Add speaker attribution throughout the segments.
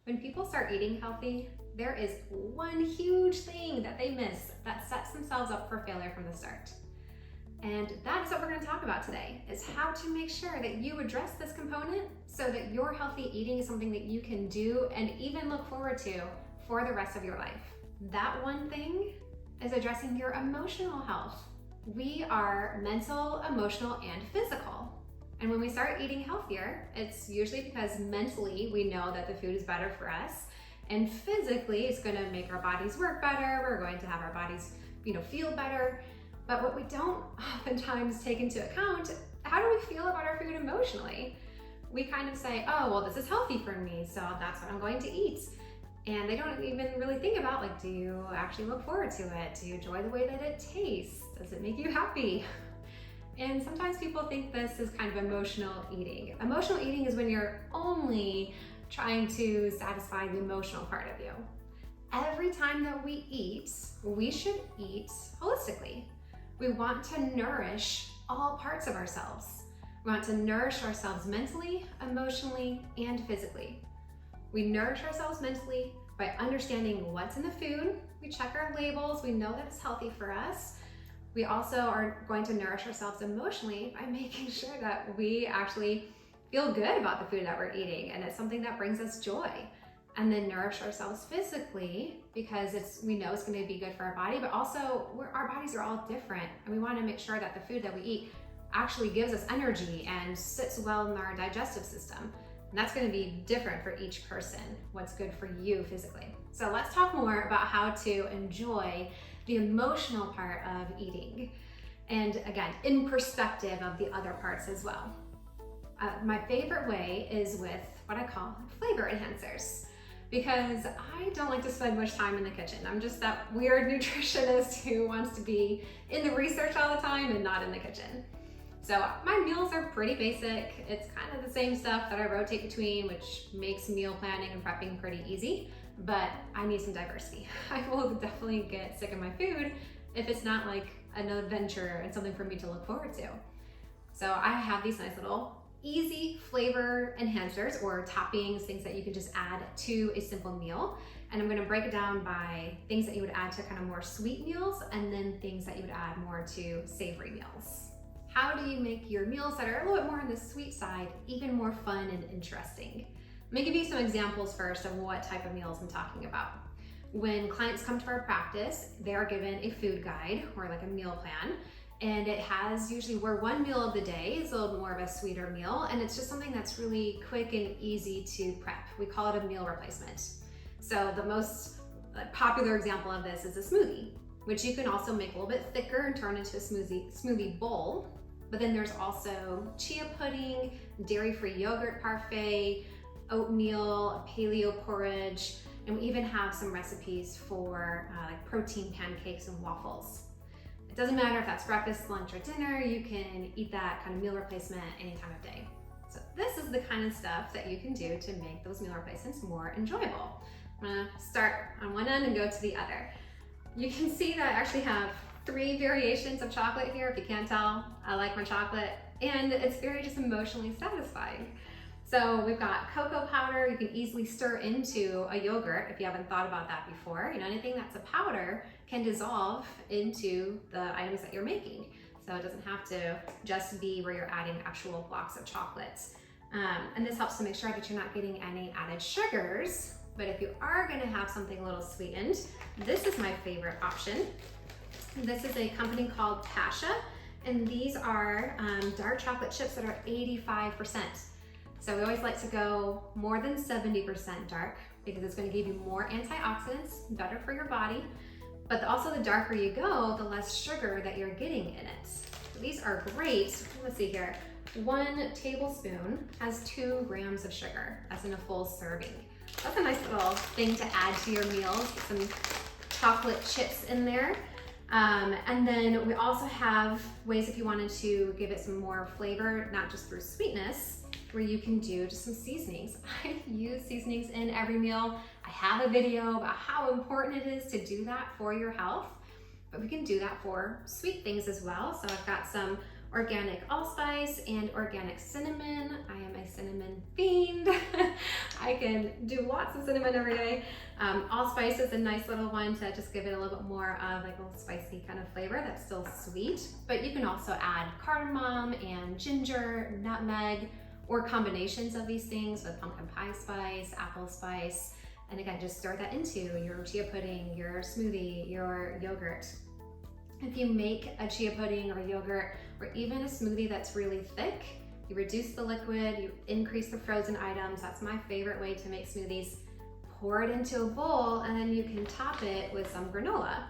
Speaker 1: When people start eating healthy, there is one huge thing that they miss that sets themselves up for failure from the start. And that is what we're going to talk about today, is how to make sure that you address this component so that your healthy eating is something that you can do and even look forward to for the rest of your life. That one thing is addressing your emotional health. We are mental, emotional, and physical. And when we start eating healthier, it's usually because mentally we know that the food is better for us, and physically it's going to make our bodies work better. We're going to have our bodies, feel better. But what we don't oftentimes take into account, how do we feel about our food emotionally? We kind of say, oh, well, this is healthy for me, so that's what I'm going to eat. And they don't even really think about, like, do you actually look forward to it? Do you enjoy the way that it tastes? Does it make you happy? And sometimes people think this is kind of emotional eating. Emotional eating is when you're only trying to satisfy the emotional part of you. Every time that we eat, we should eat holistically. We want to nourish all parts of ourselves. We want to nourish ourselves mentally, emotionally, and physically. We nourish ourselves mentally by understanding what's in the food. We check our labels. We know that it's healthy for us. We also are going to nourish ourselves emotionally by making sure that we actually feel good about the food that we're eating and it's something that brings us joy. And then nourish ourselves physically because we know it's going to be good for our body, but also our bodies are all different and we want to make sure that the food that we eat actually gives us energy and sits well in our digestive system. And that's going to be different for each person, what's good for you physically. So let's talk more about how to enjoy the emotional part of eating. And again, in perspective of the other parts as well. My favorite way is with what I call flavor enhancers, because I don't like to spend much time in the kitchen. I'm just that weird nutritionist who wants to be in the research all the time and not in the kitchen. So my meals are pretty basic. It's kind of the same stuff that I rotate between, which makes meal planning and prepping pretty easy, but I need some diversity. I will definitely get sick of my food if it's not like an adventure and something for me to look forward to. So I have these nice little easy flavor enhancers or toppings, things that you can just add to a simple meal. And I'm gonna break it down by things that you would add to kind of more sweet meals and then things that you would add more to savory meals. How do you make your meals that are a little bit more on the sweet side even more fun and interesting? Let me give you some examples first of what type of meals I'm talking about. When clients come to our practice, they are given a food guide or like a meal plan. And it has usually where one meal of the day is a little more of a sweeter meal, and it's just something that's really quick and easy to prep. We call it a meal replacement. So the most popular example of this is a smoothie, which you can also make a little bit thicker and turn into a smoothie bowl. But then there's also chia pudding, dairy-free yogurt parfait, oatmeal, paleo porridge, and we even have some recipes for like protein pancakes and waffles. It doesn't matter if that's breakfast, lunch, or dinner, you can eat that kind of meal replacement any time of day. So this is the kind of stuff that you can do to make those meal replacements more enjoyable. I'm gonna start on one end and go to the other. You can see that I actually have 3 variations of chocolate here. If you can't tell, I like my chocolate, and it's very just emotionally satisfying. So we've got cocoa powder. You can easily stir into a yogurt if you haven't thought about that before. Anything that's a powder can dissolve into the items that you're making. So it doesn't have to just be where you're adding actual blocks of chocolate. And this helps to make sure that you're not getting any added sugars. But if you are gonna have something a little sweetened, this is my favorite option. This is a company called Pasha, and these are dark chocolate chips that are 85%. So we always like to go more than 70% dark because it's going to give you more antioxidants, better for your body. But also the darker you go, the less sugar that you're getting in it. So these are great. Let's see here. 1 tablespoon has 2 grams of sugar. That's in a full serving. That's a nice little thing to add to your meals. Get some chocolate chips in there. And then we also have ways if you wanted to give it some more flavor, not just through sweetness, where you can do just some seasonings. I use seasonings in every meal. I have a video about how important it is to do that for your health, but we can do that for sweet things as well. So I've got some organic allspice and organic cinnamon. I am a cinnamon fiend. I can do lots of cinnamon every day. Allspice is a nice little one to just give it a little bit more of like a little spicy kind of flavor that's still sweet. But you can also add cardamom and ginger, nutmeg, or combinations of these things with pumpkin pie spice, apple spice. And again, just stir that into your chia pudding, your smoothie, your yogurt. If you make a chia pudding or yogurt or even a smoothie that's really thick, you reduce the liquid, you increase the frozen items. That's my favorite way to make smoothies. Pour it into a bowl and then you can top it with some granola.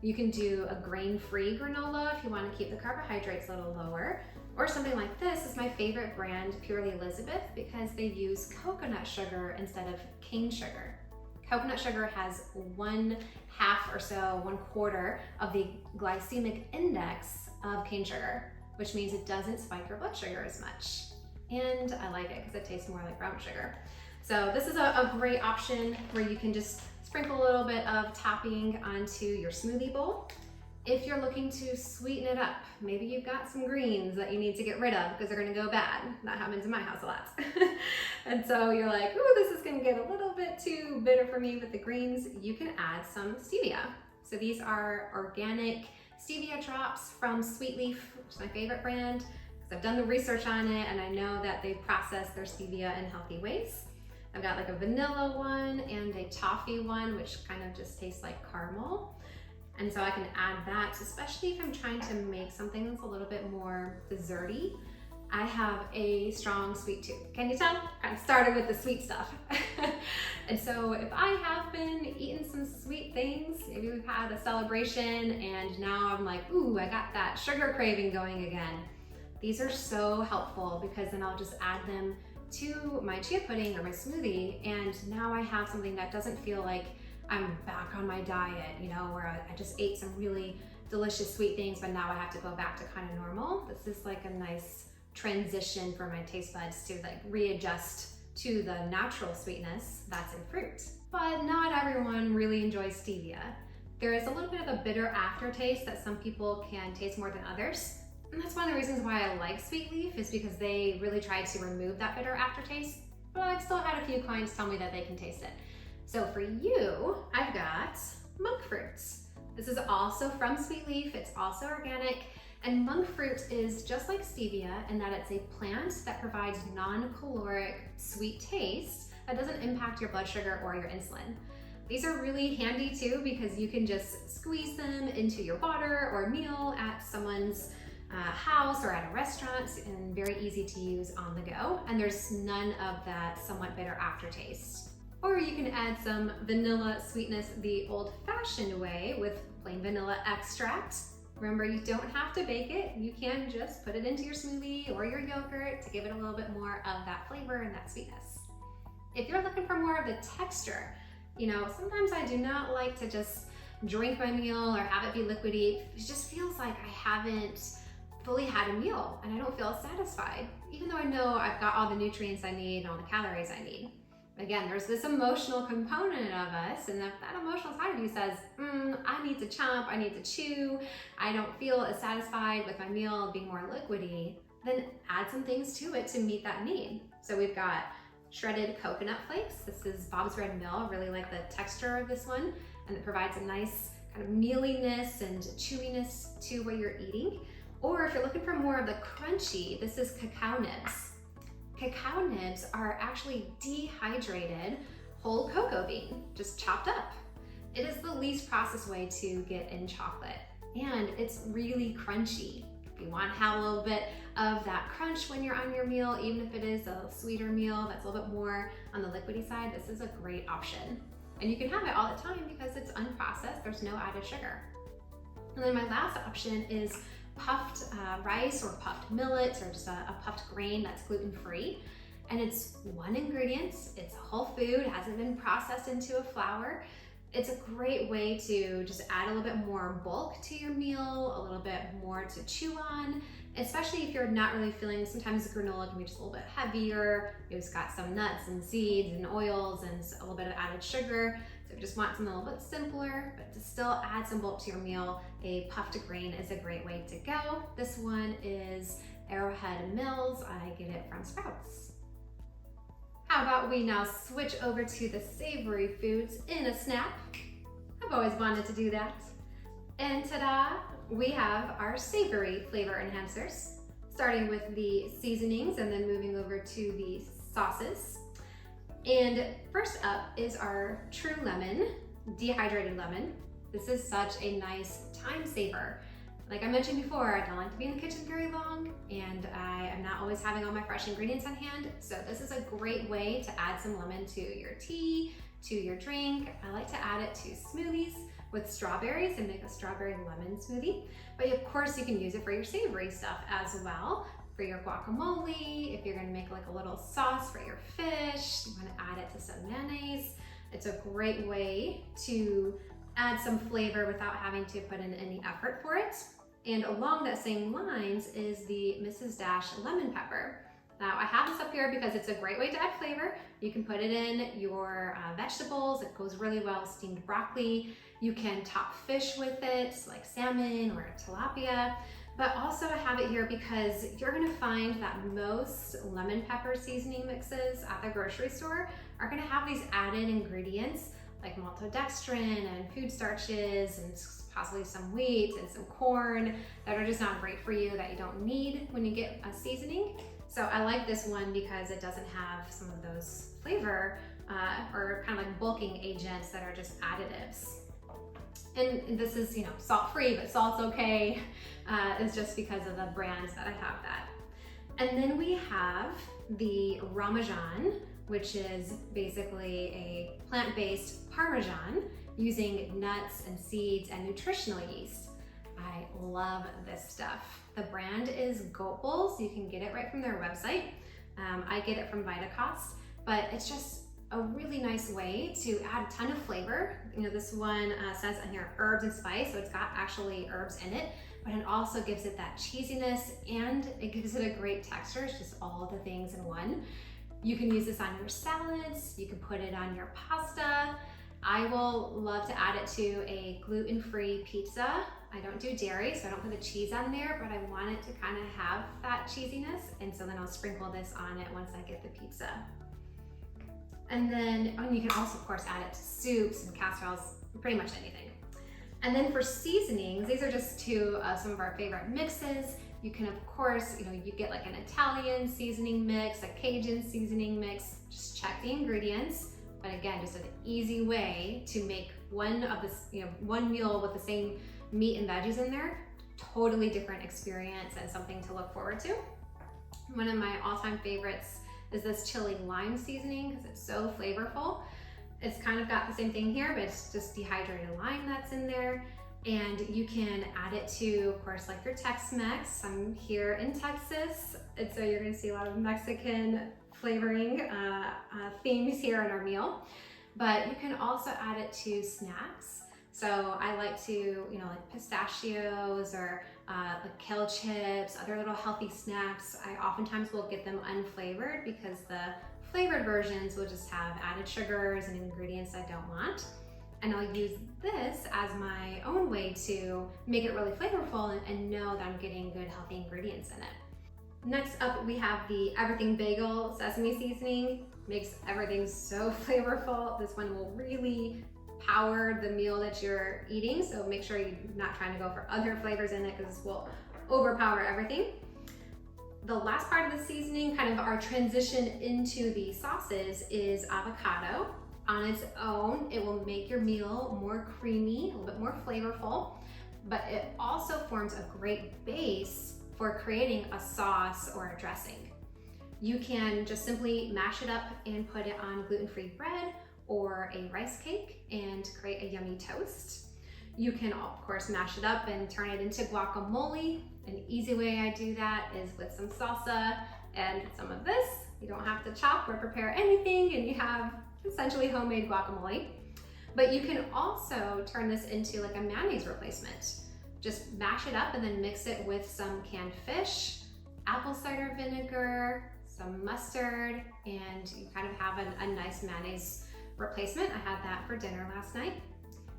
Speaker 1: You can do a grain-free granola if you want to keep the carbohydrates a little lower. Or something like this is my favorite brand, Purely Elizabeth, because they use coconut sugar instead of cane sugar. Coconut sugar has 1/2 or so, 1/4 of the glycemic index of cane sugar, which means it doesn't spike your blood sugar as much. And I like it because it tastes more like brown sugar. So this is a great option where you can just sprinkle a little bit of topping onto your smoothie bowl. If you're looking to sweeten it up, maybe you've got some greens that you need to get rid of because they're gonna go bad. That happens in my house a lot. And so you're like, ooh, this is gonna get a little bit too bitter for me with the greens. You can add some stevia. So these are organic stevia drops from Sweet Leaf, which is my favorite brand, because I've done the research on it and I know that they process their stevia in healthy ways. I've got like a vanilla one and a toffee one, which kind of just tastes like caramel. And so I can add that, especially if I'm trying to make something that's a little bit more desserty. I have a strong sweet tooth. Can you tell? Kind of started with the sweet stuff. And so if I have been eating some sweet things, maybe we've had a celebration and now I'm like, ooh, I got that sugar craving going again. These are so helpful because then I'll just add them to my chia pudding or my smoothie. And now I have something that doesn't feel like I'm back on my diet, you know, where I just ate some really delicious sweet things, but now I have to go back to kind of normal. This is like a nice transition for my taste buds to like readjust to the natural sweetness that's in fruit. But not everyone really enjoys stevia. There is a little bit of a bitter aftertaste that some people can taste more than others. And that's one of the reasons why I like Sweet Leaf, is because they really tried to remove that bitter aftertaste, but I've still had a few clients tell me that they can taste it. So for you, I've got monk fruits. This is also from Sweet Leaf. It's also organic. And monk fruit is just like stevia in that it's a plant that provides non-caloric sweet taste that doesn't impact your blood sugar or your insulin. These are really handy too because you can just squeeze them into your water or meal at someone's house or at a restaurant, and very easy to use on the go. And there's none of that somewhat bitter aftertaste. Or you can add some vanilla sweetness the old-fashioned way with plain vanilla extract. Remember, you don't have to bake it. You can just put it into your smoothie or your yogurt to give it a little bit more of that flavor and that sweetness. If you're looking for more of the texture, you know, sometimes I do not like to just drink my meal or have it be liquidy. It just feels like I haven't fully had a meal and I don't feel satisfied, even though I know I've got all the nutrients I need and all the calories I need. Again, there's this emotional component of us, and if that emotional side of you says, I need to chomp, I need to chew, I don't feel as satisfied with my meal being more liquidy, then add some things to it to meet that need. So we've got shredded coconut flakes. This is Bob's Red Mill. I really like the texture of this one, and it provides a nice kind of mealiness and chewiness to what you're eating. Or if you're looking for more of the crunchy, this is Cacao Nibs. Cacao nibs are actually dehydrated whole cocoa bean, just chopped up. It is the least processed way to get in chocolate, and it's really crunchy. If you want to have a little bit of that crunch when you're on your meal, even if it is a sweeter meal that's a little bit more on the liquidy side, this is a great option. And you can have it all the time because it's unprocessed, there's no added sugar. And then my last option is puffed rice or puffed millet, or just a puffed grain that's gluten-free. And it's one ingredient, it's a whole food, it hasn't been processed into a flour. It's a great way to just add a little bit more bulk to your meal, a little bit more to chew on, especially if you're not really feeling, sometimes the granola can be just a little bit heavier, it's got some nuts and seeds and oils and a little bit of added sugar. So if you just want something a little bit simpler, but to still add some bulk to your meal, a puffed grain is a great way to go. This one is Arrowhead Mills. I get it from Sprouts. How about we now switch over to the savory foods in a snap? I've always wanted to do that. And ta-da, we have our savory flavor enhancers, starting with the seasonings and then moving over to the sauces. And first up is our True Lemon, Dehydrated Lemon. This is such a nice time saver. Like I mentioned before, I don't like to be in the kitchen very long, and I am not always having all my fresh ingredients on hand. So this is a great way to add some lemon to your tea, to your drink. I like to add it to smoothies with strawberries and make a strawberry lemon smoothie. But of course you can use it for your savory stuff as well. For your guacamole, if you're gonna make like a little sauce for your fish, you wanna add it to some mayonnaise. It's a great way to add some flavor without having to put in any effort for it. And along that same lines is the Mrs. Dash lemon pepper. Now I have this up here because it's a great way to add flavor. You can put it in your vegetables. It goes really well with steamed broccoli. You can top fish with it, like salmon or tilapia. But also I have it here because you're gonna find that most lemon pepper seasoning mixes at the grocery store are gonna have these added ingredients like maltodextrin and food starches and possibly some wheat and some corn that are just not great for you, that you don't need when you get a seasoning. So I like this one because it doesn't have some of those flavor or kind of like bulking agents that are just additives. And this is, you know, salt-free, but salt's okay. It's just because of the brands that I have that. And then we have the Parmesan, which is basically a plant-based Parmesan using nuts and seeds and nutritional yeast. I love this stuff. The brand is Goatbulls. You can get it right from their website. I get it from Vitacost, but it's just a really nice way to add a ton of flavor. You know, this one says on here herbs and spice, so it's got actually herbs in it, but it also gives it that cheesiness and it gives it a great texture. It's just all the things in one. You can use this on your salads. You can put it on your pasta. I will love to add it to a gluten-free pizza. I don't do dairy, so I don't put the cheese on there, but I want it to kind of have that cheesiness. And so then I'll sprinkle this on it once I get the pizza. And then you can also, of course, add it to soups and casseroles, pretty much anything. And then for seasonings, these are just two of some of our favorite mixes. You can, of course, you get like an Italian seasoning mix, a Cajun seasoning mix. Just check the ingredients. But again, just an easy way to make one meal with the same meat and veggies in there. Totally different experience and something to look forward to. One of my all-time favorites is this chili lime seasoning because it's so flavorful. It's kind of got the same thing here, but it's just dehydrated lime that's in there. And you can add it to, of course, like your Tex-Mex. I'm here in Texas, and so you're gonna see a lot of Mexican flavoring themes here in our meal. But you can also add it to snacks. So I like to, like pistachios or like kale chips, other little healthy snacks. I oftentimes will get them unflavored because the flavored versions will just have added sugars and ingredients I don't want. And I'll use this as my own way to make it really flavorful and know that I'm getting good healthy ingredients in it. Next up, we have the Everything Bagel Sesame Seasoning. Makes everything so flavorful. This one will really power the meal that you're eating, so make sure you're not trying to go for other flavors in it because this will overpower everything. The last part of the seasoning, kind of our transition into the sauces, is avocado. On its own, it will make your meal more creamy, a little bit more flavorful, but it also forms a great base for creating a sauce or a dressing. You can just simply mash it up and put it on gluten-free bread or a rice cake and create a yummy toast. You can, of course, mash it up and turn it into guacamole. An easy way I do that is with some salsa and some of this. You don't have to chop or prepare anything, and you have essentially homemade guacamole. But you can also turn this into like a mayonnaise replacement. Just mash it up and then mix it with some canned fish, apple cider vinegar, some mustard, and you kind of have a nice mayonnaise replacement. I had that for dinner last night.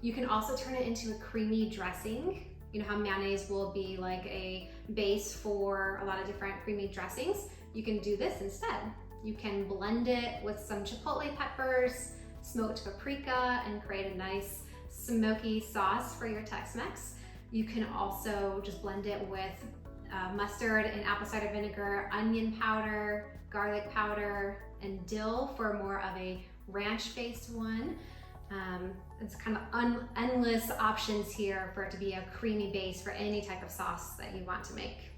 Speaker 1: You can also turn it into a creamy dressing. You know how mayonnaise will be like a base for a lot of different creamy dressings? You can do this instead. You can blend it with some chipotle peppers, smoked paprika, and create a nice smoky sauce for your Tex-Mex. You can also just blend it with mustard and apple cider vinegar, onion powder, garlic powder, and dill for more of a ranch-based one. It's kind of endless options here for it to be a creamy base for any type of sauce that you want to make.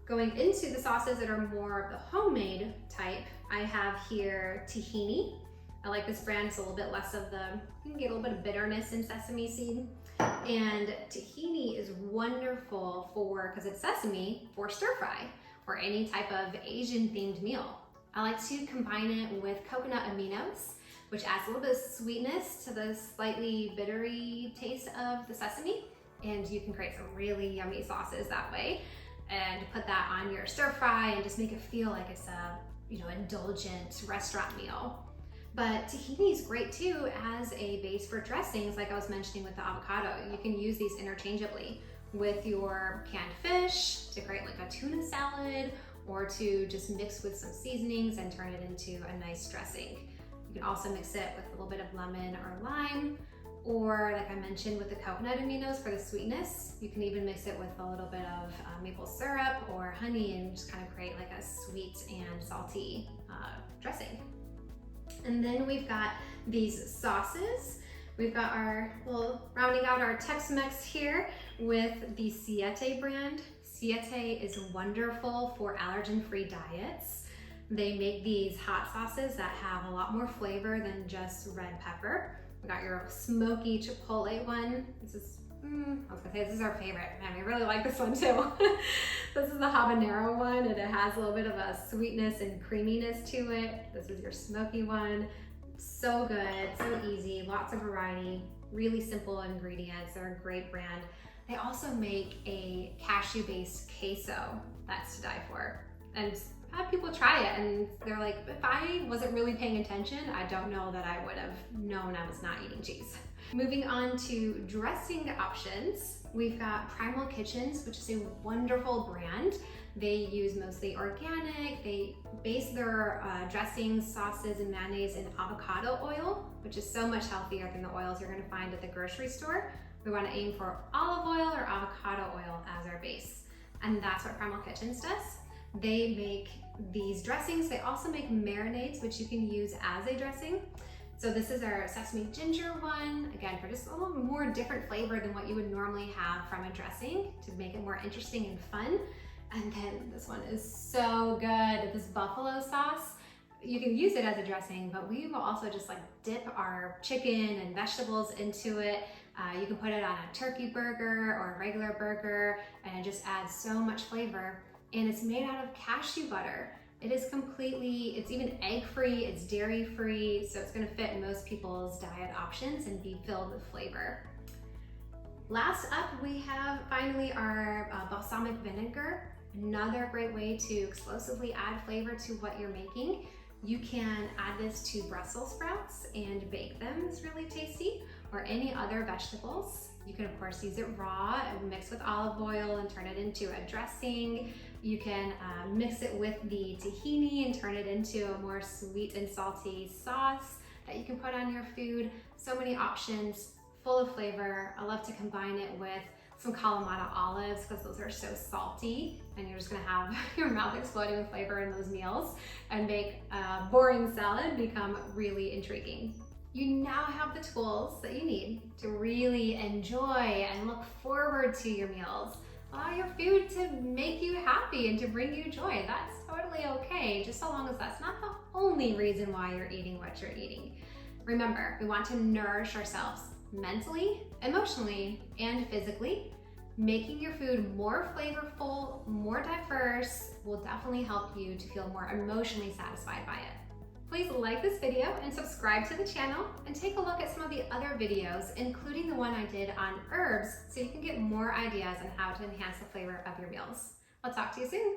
Speaker 1: Going into the sauces that are more of the homemade type, I have here Tahini. I like this brand. It's a little bit less of the, you can get a little bit of bitterness in sesame seed. And Tahini is wonderful for, because it's sesame, for stir fry or any type of Asian themed meal. I like to combine it with coconut aminos, which adds a little bit of sweetness to the slightly bittery taste of the sesame. And you can create some really yummy sauces that way and put that on your stir fry and just make it feel like it's a, indulgent restaurant meal. But tahini is great too as a base for dressings, like I was mentioning with the avocado. You can use these interchangeably with your canned fish to create like a tuna salad, or to just mix with some seasonings and turn it into a nice dressing. You can also mix it with a little bit of lemon or lime, or like I mentioned with the coconut aminos for the sweetness. You can even mix it with a little bit of maple syrup or honey and just kind of create like a sweet and salty dressing. And then we've got these sauces. We've got our rounding out our Tex-Mex here with the Siete brand. Siete is wonderful for allergen-free diets. They make these hot sauces that have a lot more flavor than just red pepper. We got your smoky chipotle one. This is, this is our favorite. Man, we really like this one too. This is the habanero one, and it has a little bit of a sweetness and creaminess to it. This is your smoky one. So good, so easy, lots of variety, really simple ingredients. They're a great brand. They also make a cashew-based queso that's to die for. And I've had people try it and they're like, if I wasn't really paying attention, I don't know that I would have known I was not eating cheese. Moving on to dressing options, we've got Primal Kitchens, which is a wonderful brand. They use mostly organic. They base their dressings, sauces, and mayonnaise in avocado oil, which is so much healthier than the oils you're gonna find at the grocery store. We wanna aim for olive oil or avocado oil as our base. And that's what Primal Kitchens does. They make these dressings. They also make marinades, which you can use as a dressing. So this is our sesame ginger one, again, for just a little more different flavor than what you would normally have from a dressing to make it more interesting and fun. And then this one is so good, this buffalo sauce. You can use it as a dressing, but we will also just like dip our chicken and vegetables into it. You can put it on a turkey burger or a regular burger, and it just adds so much flavor. And it's made out of cashew butter. It is it's even egg-free, it's dairy-free, so it's gonna fit most people's diet options and be filled with flavor. Last up, we have finally our balsamic vinegar. Another great way to explosively add flavor to what you're making. You can add this to Brussels sprouts and bake them. It's really tasty, or any other vegetables. You can of course use it raw and mix with olive oil and turn it into a dressing. You can mix it with the tahini and turn it into a more sweet and salty sauce that you can put on your food. So many options, full of flavor. I love to combine it with some Kalamata olives because those are so salty, and you're just gonna have your mouth exploding with flavor in those meals and make a boring salad become really intriguing. You now have the tools that you need to really enjoy and look forward to your meals. Allow your food to make you happy and to bring you joy. That's totally okay, just so long as that's not the only reason why you're eating what you're eating. Remember, we want to nourish ourselves mentally, emotionally, and physically. Making your food more flavorful, more diverse will definitely help you to feel more emotionally satisfied by it. Please like this video and subscribe to the channel, and take a look at some of the other videos, including the one I did on herbs, so you can get more ideas on how to enhance the flavor of your meals. I'll talk to you soon.